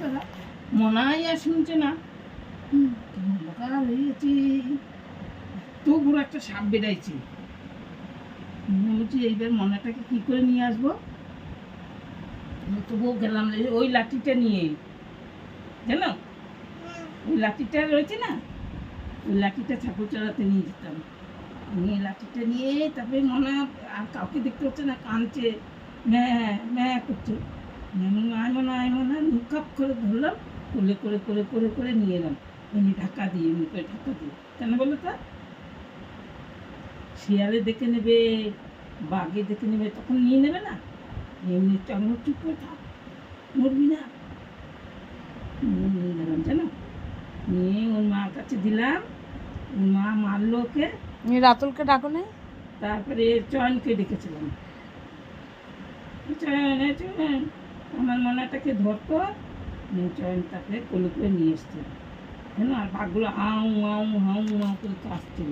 তারা মনাই আর শুনছে না। অন্ধকার হয়ে গেছে, তো বড় একটা সাপ বেড়াইছে। বলছি এইবার মনাটাকে কি করে নিয়ে আসবো। তবুও গেলাম ওই লাঠিটা নিয়ে, জানো ওই লাঠিটা রয়েছে না, ওই লাঠিটা ছাগল চড়াতে নিয়ে যেতাম। নিয়ে লাঠিটা নিয়ে তারপরে মনে আর কাউকে দেখতে হচ্ছে না, কাঁদছে, ম্যাঁ ম্যাঁ করছে। আয় মনে নুকাপ করে ধরলাম, কোলে করে করে করে করে নিয়ে এলাম। এমনি ঢাকা দিয়ে, এমনি করে ঢাকা দিয়ে। কেন বলো তা? শিয়ালে দেখে নেবে, বাঘে দেখে নেবে, তখন নিয়ে নেবে না। এমনি চন্দ্র চুপ করে থাক, মরবি না। নিয়ে গেলাম জানো, নিয়ে ওর মার কাছে দিলাম। ওর মা মারলো ওকে। রাতুলকে ডাকো না? তারপরে চয়নকে ডেকেছিলাম, চয়ন চয়ন আমার মনাটাকে ধরতো। চয়ন তারপরে কোলে করে নিয়ে এসছে, জানো। আর বাঘগুলো হাউ হাউ হাউ হাউ করে কাঁদছিল।